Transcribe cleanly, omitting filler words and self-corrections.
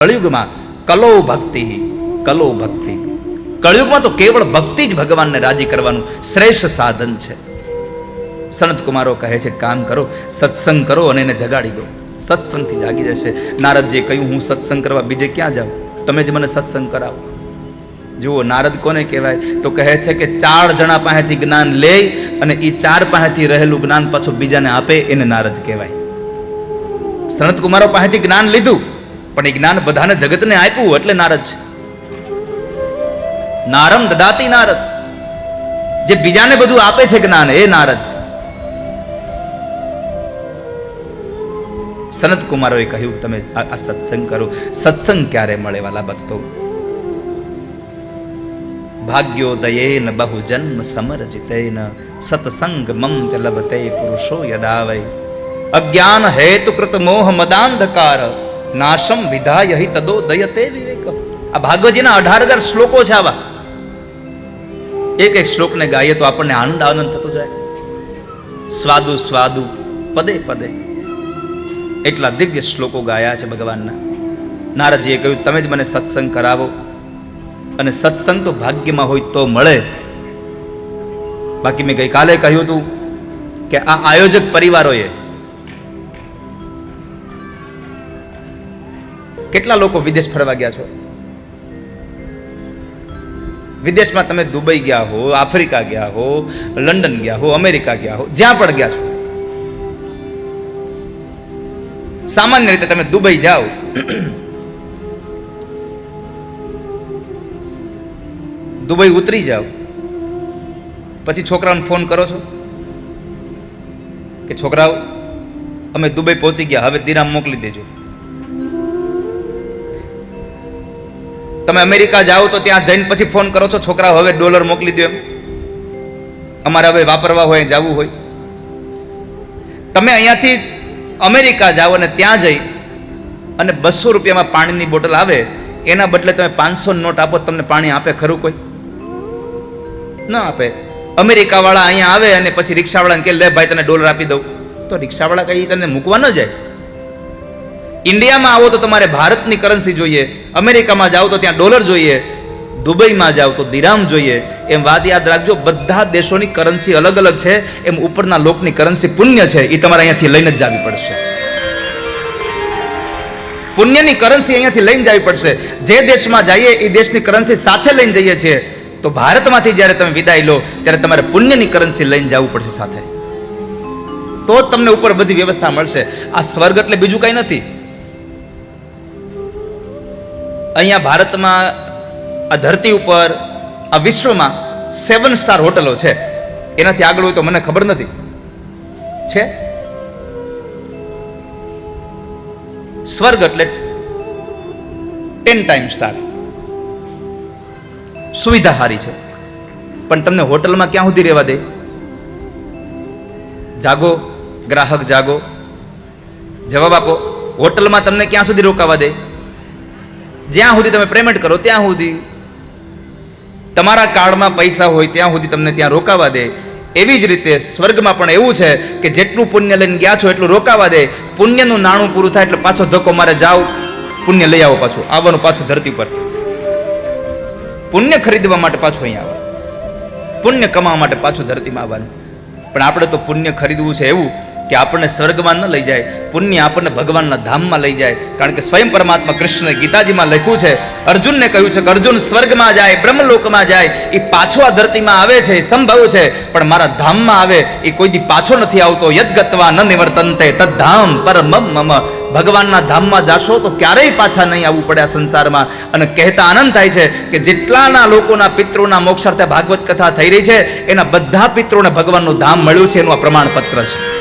કળયુગમાં કલો ભક્તિ, કલો ભક્તિ. કળયુગમાં તો કેવળ ભક્તિ જ ભગવાનને રાજી કરવાનું શ્રેષ્ઠ સાધન છે. સંત કુમારો કહે છે, કામ કરો, સત્સંગ કરો અને એને જગાડી દો. સત્સંગથી જાગી જશે. નારદજીએ કહ્યું, હું સત્સંગ કરવા બીજે ક્યાં જાઉં, તમે જ મને સત્સંગ કરાવો. જુઓ, નારદ કોને કહેવાય? તો કહે છે કે 4 જણા પાસેથી જ્ઞાન લે અને એ 4 પાસેથી રહેલું જ્ઞાન પાછું બીજાને આપે, એને નારદ કહેવાય. સંત કુમારો પાસેથી જ્ઞાન લીધું, પણ એ જ્ઞાન બધાને જગતને આપ્યું એટલે નારદ છે. નારમ દદાતી નારદ, જે બીજાને બધું આપે છે જ્ઞાન, એ નારદ છે. સનત કુમારોએ કહ્યું તમે આ સત્સંગ કરો. સત્સંગ ક્યારે મળે વાલા ભક્તો? ભાગ્યોદયેન બહુ જન્મ સમરજિતેન સત્સંગ મમ ચ લભતે પુરુષો યદાવૈ અજ્ઞાન હેતુકૃત મોહ મદાંધકાર નાશમ વિધાય હિ તદો દયતે વિવેક. આ ભાગવતજીના 18,000 શ્લોકો છે. આવા એક એક શ્લોકને ગાઈએ તો આપણને આનંદ આનંદ થતો જાય. સ્વાદુ સ્વાદુ પદે પદે એટલા દિવ્ય શ્લોકો ગાયા છે ભગવાનના. નારદજીએ કહ્યું, તમે જ મને સત્સંગ કરાવો. અને સત્સંગ તો ભાગ્યમાં હોય તો મળે. બાકી મેં ગઈકાલે કહ્યું હતું કે આ આયોજક પરિવારોએ કેટલા લોકો વિદેશ ફરવા ગયા છો? વિદેશમાં તમે દુબઈ ગયા હો, આફ્રિકા ગયા હો, લંડન ગયા હો, અમેરિકા ગયા હો, જ્યાં પણ ગયા છો, સામાન્ય રીતે તમે દુબઈ જાઓ, દુબઈ ઉતરી જાઓ, પછી છોકરાઓને ફોન કરો છો કે છોકરાઓ અમે દુબઈ પહોંચી ગયા, હવે દિરામ મોકલી દેજો. તમે અમેરિકા જાઓ તો ત્યાં જઈને પછી ફોન કરો છો, છોકરાઓ હવે ડોલર મોકલી દો, એમ અમારે હવે વાપરવા હોય, જવું હોય. તમે અહીંયાથી અમેરિકા જાઓ અને ત્યાં જઈ અને 200 રૂપિયામાં પાણીની બોટલ આવે, એના બદલે તમે 500 નોટ આપો, તમને પાણી આપે ખરું કોઈ? ના આપે. અમેરિકા વાળા અહીંયા આવે અને પછી રિક્ષાવાળાને કે લે ભાઈ તને ડોલર આપી દઉં, તો રિક્ષાવાળા કઈ તને મૂકવા ન જાય. ઇન્ડિયામાં આવો તો તમારે ભારતની કરન્સી જોઈએ, અમેરિકામાં જાઓ તો ત્યાં ડોલર જોઈએ, દુબઈમાં જાઓ તો દિરામ જોઈએ. એમ વાત યાદ રાખજો, બધા દેશોની કરન્સી અલગ અલગ છે. એમ ઉપરના લોકની કરન્સી પુણ્ય છે, એ તમારે અહીંયાથી લઈને જ જવી પડશે. પુણ્યની કરન્સી અહીંયાથી લઈને જવી પડશે. જે દેશમાં જઈએ એ દેશની કરન્સી સાથે લઈને જઈએ છીએ. તો ભારતમાંથી જ્યારે તમે વિદાય લો ત્યારે તમારે પુણ્યની કરન્સી લઈને જવું પડશે સાથે, તો જ તમને ઉપર બધી વ્યવસ્થા મળશે. આ સ્વર્ગ એટલે બીજું કઈ નથી. અહીંયા ભારતમાં, આ ધરતી ઉપર, આ વિશ્વમાં 7 સ્ટાર હોટલો છે. એનાથી આગળ હોય તો મને ખબર નથી. છે સ્વર્ગ એટલે 10 ટાઈમ સ્ટાર. સુવિધા સારી છે, પણ તમને હોટલમાં ક્યાં સુધી રહેવા દે? જાગો ગ્રાહક, જાગો, જવાબ આપો. હોટલમાં તમને ક્યાં સુધી રોકાવા દે? જ્યાં સુધી તમે પેમેન્ટ કરો ત્યાં સુધી. તમારા કાર્ડમાં પૈસા હોય ત્યાં સુધી તમને ત્યાં રોકાવા દે. એવી જ રીતે સ્વર્ગમાં પણ એવું છે કે જેટલું પુણ્ય લઈને ગયા છો એટલું રોકાવા દે. પુણ્યનું નાણું પૂરું થાય એટલે પાછો ધક્કો મારે, જાઓ પુણ્ય લઈ આવો, પાછું આવવાનું, પાછું ધરતી પર પુણ્ય ખરીદવા માટે પાછું અહીંયા આવવાનું, પુણ્ય કમાવા માટે પાછું ધરતીમાં આવવાનું. પણ આપણે તો પુણ્ય ખરીદવું છે એવું કે આપણને સ્વર્ગમાં ન લઈ જાય, પુણ્ય આપણને ભગવાનના ધામમાં લઈ જાય. કારણ કે સ્વયં પરમાત્મા કૃષ્ણએ ગીતાજીમાં લખ્યું છે, અર્જુનને કહ્યું છે કે અર્જુન સ્વર્ગમાં જાય, બ્રહ્મલોકમાં જાય, એ પાછો આ ધરતીમાં આવે છે, એ સંભવ છે, પણ મારા ધામમાં આવે એ કોઈ દી પાછો નથી આવતો. યદ્ગત્વા ન નિવર્તન્તે તદ્ધામ પરમમ મમ. ભગવાનના ધામમાં જાશો તો ક્યારેય પાછા નહીં આવવું પડે આ સંસારમાં. અને કહેતા આનંદ થાય છે કે જેટલાના લોકોના પિતૃના મોક્ષાર્થે ભાગવત કથા થઈ રહી છે, એના બધા પિતૃને ભગવાનનું ધામ મળ્યું છે, એનું આ પ્રમાણપત્ર છે.